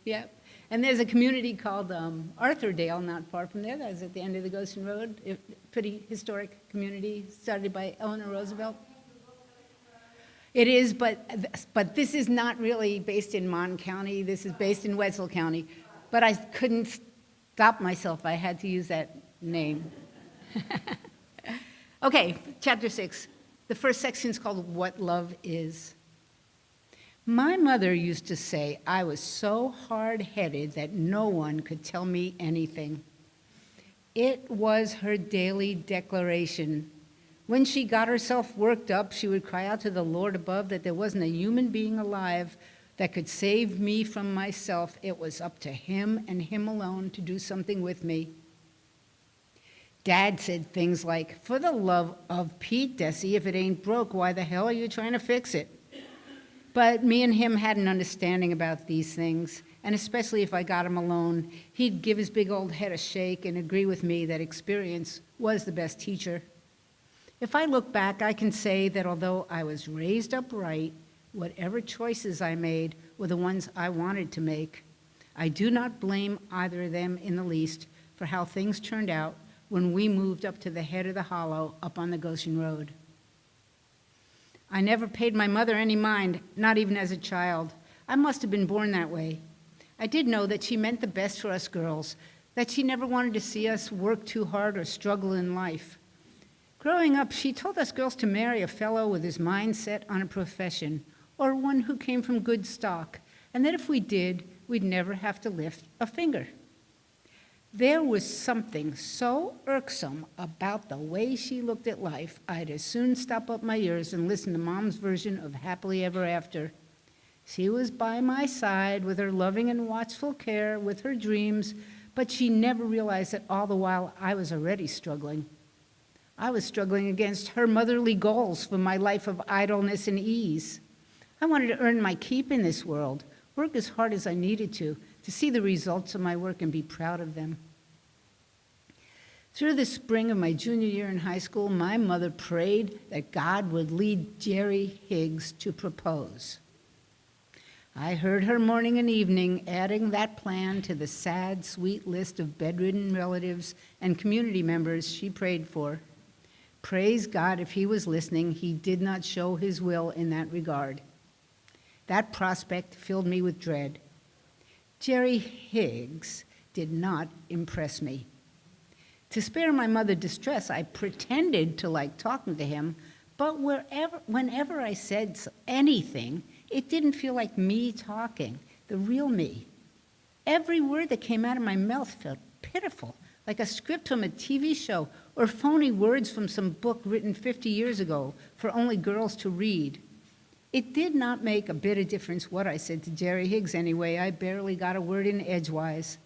Yeah. And there's a community called Arthurdale, not far from there. That's at the end of the Goshen Road. Pretty historic community started by Eleanor Roosevelt. It is, but this is not really based in Mon County. This is based in Wetzel County. But I couldn't stop myself. I had to use that name. Okay, chapter 6. The first section is called What Love Is. My mother used to say I was so hard-headed that no one could tell me anything. It was her daily declaration. When she got herself worked up, she would cry out to the Lord above that there wasn't a human being alive that could save me from myself. It was up to him and him alone to do something with me. Dad said things like, "For the love of Pete, Dessie, if it ain't broke, why the hell are you trying to fix it?" But me and him had an understanding about these things, and especially if I got him alone, he'd give his big old head a shake and agree with me that experience was the best teacher. If I look back, I can say that although I was raised upright, whatever choices I made were the ones I wanted to make. I do not blame either of them in the least for how things turned out when we moved up to the head of the hollow up on the Goshen Road. I never paid my mother any mind, not even as a child. I must have been born that way. I did know that she meant the best for us girls, that she never wanted to see us work too hard or struggle in life. Growing up, she told us girls to marry a fellow with his mind set on a profession, or one who came from good stock, and that if we did, we'd never have to lift a finger. There was something so irksome about the way she looked at life, I'd as soon stop up my ears and listen to Mom's version of Happily Ever After. She was by my side with her loving and watchful care, with her dreams, but she never realized that all the while I was already struggling. I was struggling against her motherly goals for my life of idleness and ease. I wanted to earn my keep in this world, work as hard as I needed to see the results of my work and be proud of them. Through the spring of my junior year in high school, my mother prayed that God would lead Jerry Higgs to propose. I heard her morning and evening adding that plan to the sad, sweet list of bedridden relatives and community members she prayed for. Praise God, if he was listening, he did not show his will in that regard. That prospect filled me with dread. Jerry Higgs did not impress me. To spare my mother distress, I pretended to like talking to him, but whenever I said anything, it didn't feel like me talking, the real me. Every word that came out of my mouth felt pitiful, like a script from a TV show or phony words from some book written 50 years ago for only girls to read. It did not make a bit of difference what I said to Jerry Higgs anyway. I barely got a word in edgewise.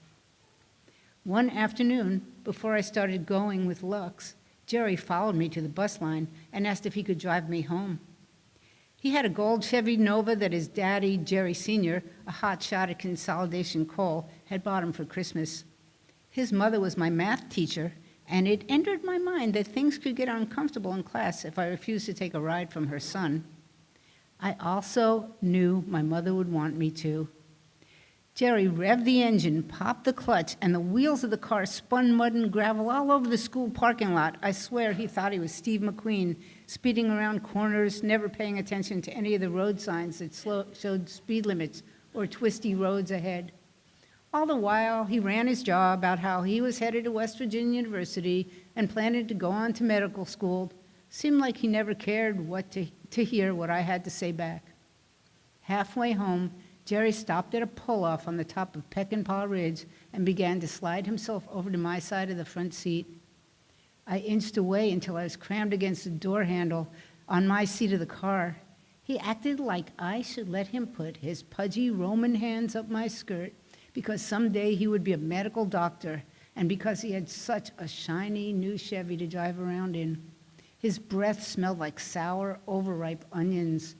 One afternoon, before I started going with Lux, Jerry followed me to the bus line and asked if he could drive me home. He had a gold Chevy Nova that his daddy, Jerry Sr., a hot shot at Consolidation Coal, had bought him for Christmas. His mother was my math teacher, and it entered my mind that things could get uncomfortable in class if I refused to take a ride from her son. I also knew my mother would want me to. Jerry revved the engine, popped the clutch, and the wheels of the car spun mud and gravel all over the school parking lot. I swear he thought he was Steve McQueen, speeding around corners, never paying attention to any of the road signs that showed speed limits or twisty roads ahead. All the while, he ran his jaw about how he was headed to West Virginia University and planned to go on to medical school. Seemed like he never cared to hear what I had to say back. Halfway home, Jerry stopped at a pull-off on the top of Peckinpah Ridge and began to slide himself over to my side of the front seat. I inched away until I was crammed against the door handle on my seat of the car. He acted like I should let him put his pudgy Roman hands up my skirt because someday he would be a medical doctor and because he had such a shiny new Chevy to drive around in. His breath smelled like sour, overripe onions.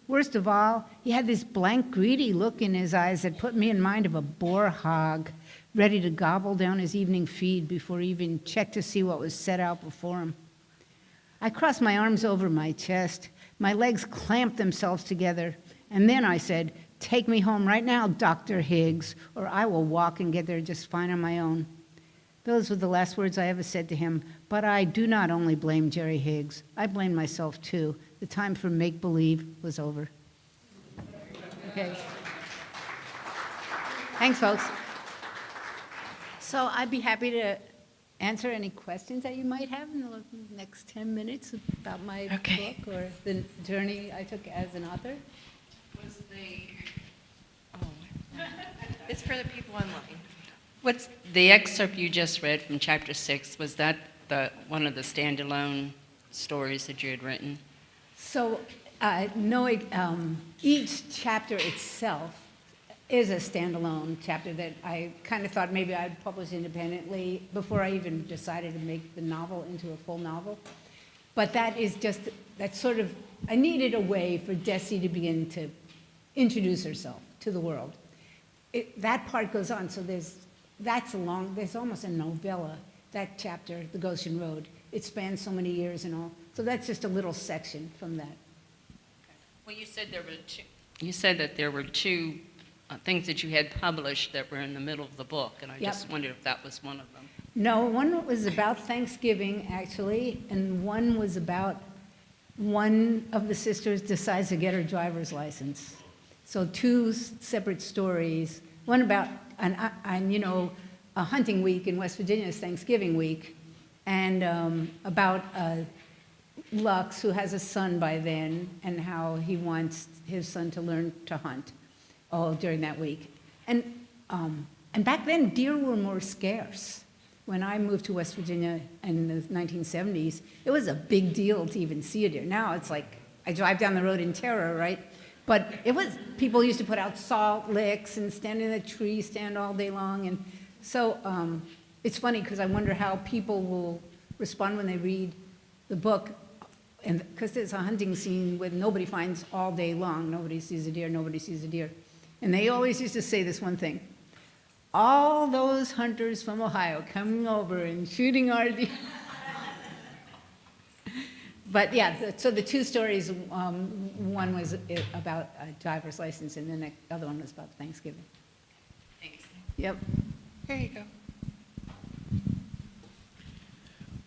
Worst of all, he had this blank, greedy look in his eyes that put me in mind of a boar hog, ready to gobble down his evening feed before he even checked to see what was set out before him. I crossed my arms over my chest. My legs clamped themselves together. And then I said, "Take me home right now, Dr. Higgs, or I will walk and get there just fine on my own." Those were the last words I ever said to him, but I do not only blame Jerry Higgs. I blame myself, too. The time for make-believe was over. Okay. Thanks, folks. So I'd be happy to answer any questions that you might have in the next 10 minutes about my book or the journey I took as an author. It's for the people online. What's the excerpt you just read from chapter 6? Was that one of the standalone stories that you had written? So, no, each chapter itself is a standalone chapter that I kind of thought maybe I'd publish independently before I even decided to make the novel into a full novel. But that is just, that sort of, I needed a way for Dessie to begin to introduce herself to the world. That part goes on, so there's almost a novella, that chapter, The Goshen Road. It spans so many years and all. So that's just a little section from that. Well, you said there were two. You said that there were two things that you had published that were in the middle of the book, and I just wondered if that was one of them. No, one was about Thanksgiving, actually, and one was about one of the sisters decides to get her driver's license. So two separate stories, one about, a hunting week in West Virginia is Thanksgiving week, and about Lux, who has a son by then, and how he wants his son to learn to hunt all during that week. And back then, deer were more scarce. When I moved to West Virginia in the 1970s, it was a big deal to even see a deer. Now it's like, I drive down the road in terror, right? But people used to put out salt licks and stand in a tree stand all day long. And so it's funny because I wonder how people will respond when they read the book. And because there's a hunting scene where nobody finds all day long. Nobody sees a deer, nobody sees a deer. And they always used to say this one thing. All those hunters from Ohio coming over and shooting our deer. But yeah, so the two stories, one was about a driver's license and then the other one was about Thanksgiving. Thanks. Yep. Here you go.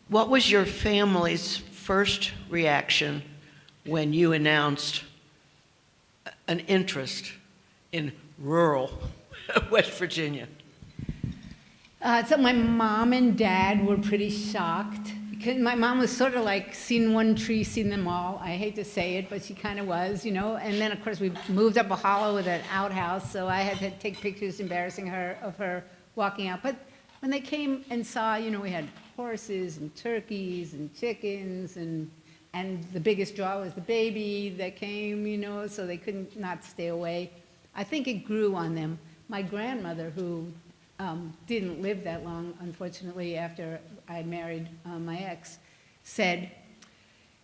What was your family's first reaction when you announced an interest in rural West Virginia? So my mom and dad were pretty shocked. Because my mom was sort of like, seen one tree, seen them all. I hate to say it, but she kind of was, And then, of course, we moved up a hollow with an outhouse, so I had to take pictures embarrassing her of her walking out. But when they came and saw, we had horses and turkeys and chickens, and the biggest draw was the baby that came, so they couldn't not stay away. I think it grew on them. My grandmother, who didn't live that long, unfortunately, after I married my ex, said,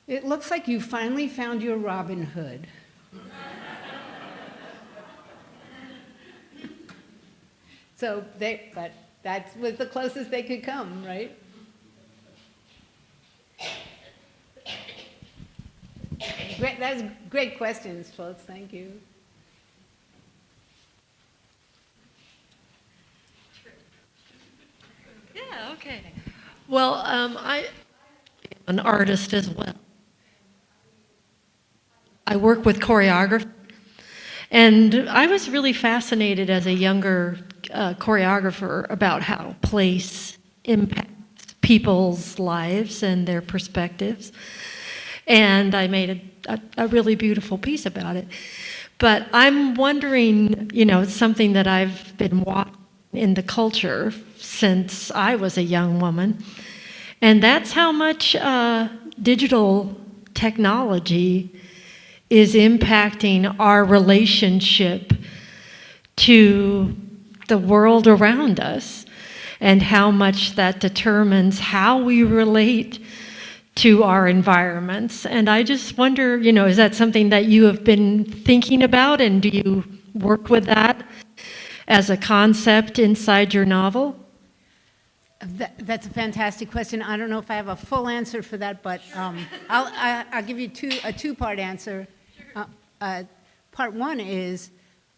"It looks like you finally found your Robin Hood." But that was the closest they could come, right? Great, that's great questions, folks. Thank you. Yeah, okay. Well, I'm an artist as well. I work with choreography, and I was really fascinated as a younger choreographer about how place impacts people's lives and their perspectives. And I made a really beautiful piece about it. But I'm wondering, it's something that I've been watching in the culture since I was a young woman, and that's how much digital technology is impacting our relationship to the world around us, and how much that determines how we relate to our environments. And I just wonder, is that something that you have been thinking about, and do you work with that as a concept inside your novel? That's a fantastic question. I don't know if I have a full answer for that, but I'll give you a two-part answer. Part one is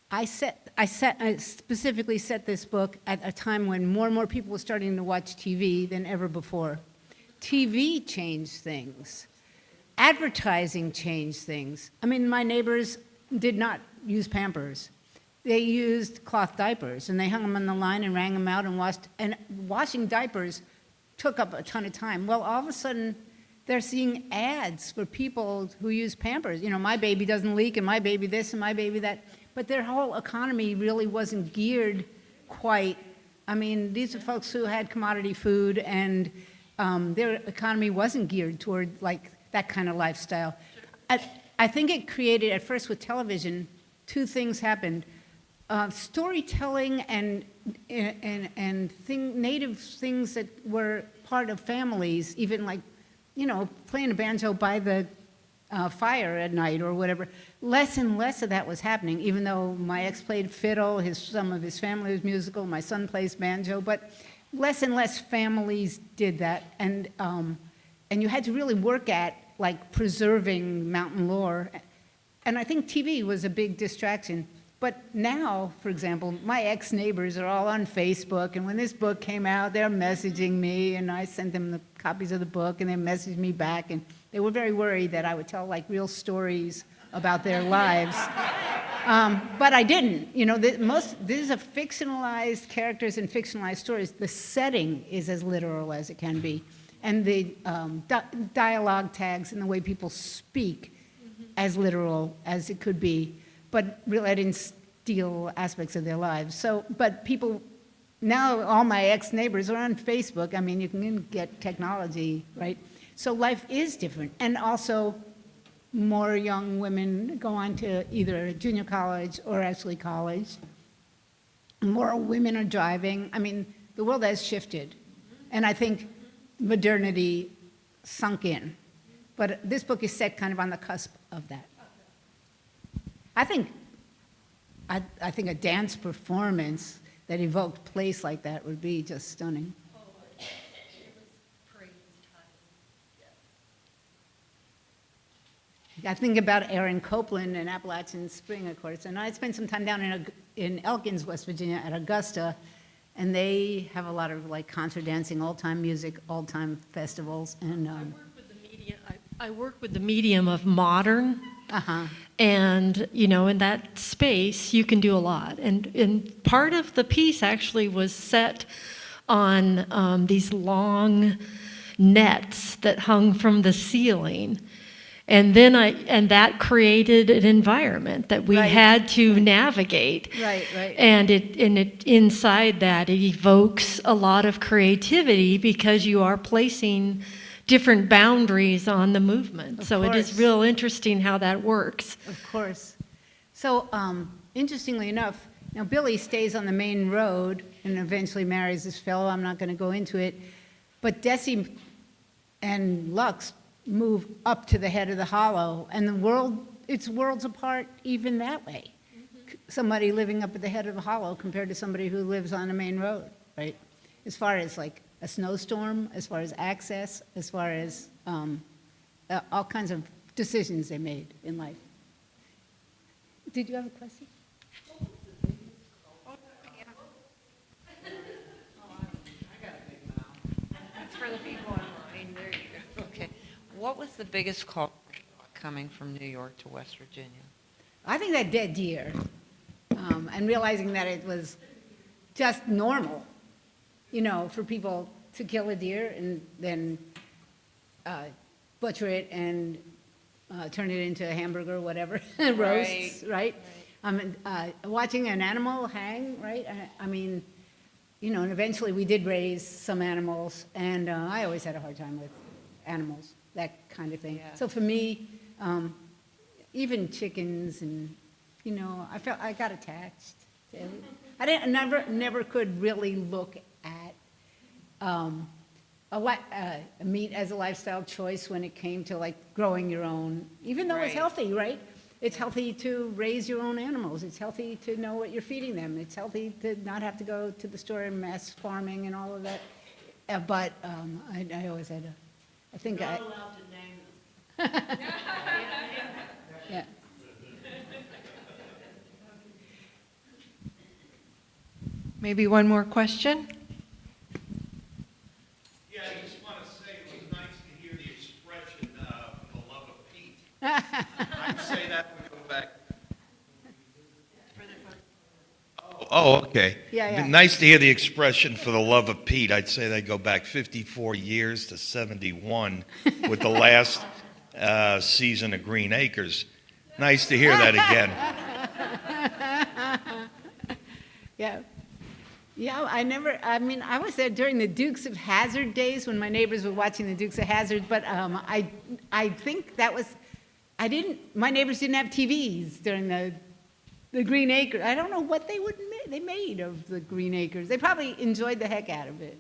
I specifically set this book at a time when more and more people were starting to watch TV than ever before. TV changed things. Advertising changed things. I mean, my neighbors did not use Pampers. They used cloth diapers, and they hung them on the line and wrung them out and washed. And washing diapers took up a ton of time. Well, all of a sudden, they're seeing ads for people who use Pampers. My baby doesn't leak, and my baby this, and my baby that. But their whole economy really wasn't geared quite. I mean, these are folks who had commodity food, and their economy wasn't geared toward like that kind of lifestyle. I think it created, at first with television, two things happened. Storytelling and native things that were part of families, even like, playing a banjo by the fire at night or whatever. Less and less of that was happening, even though my ex played fiddle, some of his family was musical, my son plays banjo, but less and less families did that. And you had to really work at like preserving mountain lore. And I think TV was a big distraction. But now, for example, my ex-neighbors are all on Facebook, and when this book came out, they're messaging me, and I sent them the copies of the book, and they messaged me back, and They were very worried that I would tell like real stories about their lives. But I didn't. You know, these are fictionalized characters and fictionalized stories. The setting is as literal as it can be. And the dialogue tags and the way people speak as literal as it could be. But really, I didn't steal aspects of their lives. So, but people, now all my ex-neighbors are on Facebook. I mean, you can get technology, right? So life is different. And also, more young women go on to either junior college or actually college. More women are driving. I mean, the world has shifted. And I think modernity sunk in. But this book is set kind of on the cusp of that. I think a dance performance that evoked place like that would be just stunning. I think about Aaron Copland and Appalachian Spring, of course, and I spent some time down in Elkins, West Virginia, at Augusta, and they have a lot of like concert dancing, old-time music, old-time festivals, and I work with the medium of modern, and you know, in that space, you can do a lot. And part of the piece actually was set on these long nets that hung from the ceiling. And then that created an environment that we had to navigate. Right. And it inside that it evokes a lot of creativity because you are placing different boundaries on the movement. So it is real interesting how that works. Of course. So interestingly enough, now Billie stays on the main road and eventually marries this fellow. I'm not going to go into it, but Dessie and Lux move up to the head of the hollow, and it's worlds apart even that way. Somebody living up at the head of the hollow compared to somebody who lives on a main road, right? As far as like a snowstorm, as far as access, as far as all kinds of decisions they made in life. Did you have a question? That's for the people online. There you go. Okay. What was the biggest call coming from New York to West Virginia? I think that dead deer, and realizing that it was just normal, you know, for people to kill a deer and then butcher it and turn it into a hamburger or whatever, roasts, right? Watching an animal hang, right? I mean, you know, and eventually we did raise some animals, and I always had a hard time with animals, that kind of thing. Yeah. So for me, even chickens and, you know, I got attached to everything. I never could really look at meat as a lifestyle choice when it came to like growing your own, even though it's healthy, right? It's healthy to raise your own animals. It's healthy to know what you're feeding them. It's healthy to not have to go to the store and mass farming and all of that. But I always had I think You're not allowed to name them. yeah. Maybe one more question? Yeah, I just want to say it was nice to hear the expression, the love of Pete. I'd say that when we go back. Oh, okay. Yeah. Nice to hear the expression for the love of Pete. I'd say they go back 54 years to 71 with the last season of Green Acres. Nice to hear that again. Yeah, I was there during the Dukes of Hazzard days when my neighbors were watching the Dukes of Hazzard, but I think that was, my neighbors didn't have TVs during the Green Acres. I don't know what they made of the Green Acres. They probably enjoyed the heck out of it.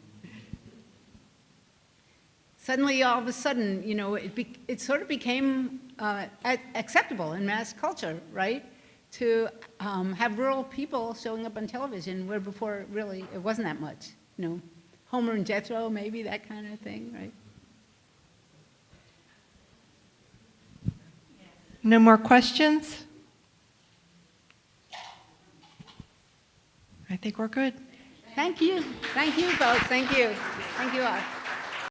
Suddenly, all of a sudden, you know, it sort of became acceptable in mass culture, right? To have rural people showing up on television where before really it wasn't that much, you know. Homer and Jethro, maybe, that kind of thing, right? No more questions? I think we're good. Thank you, folks, thank you all.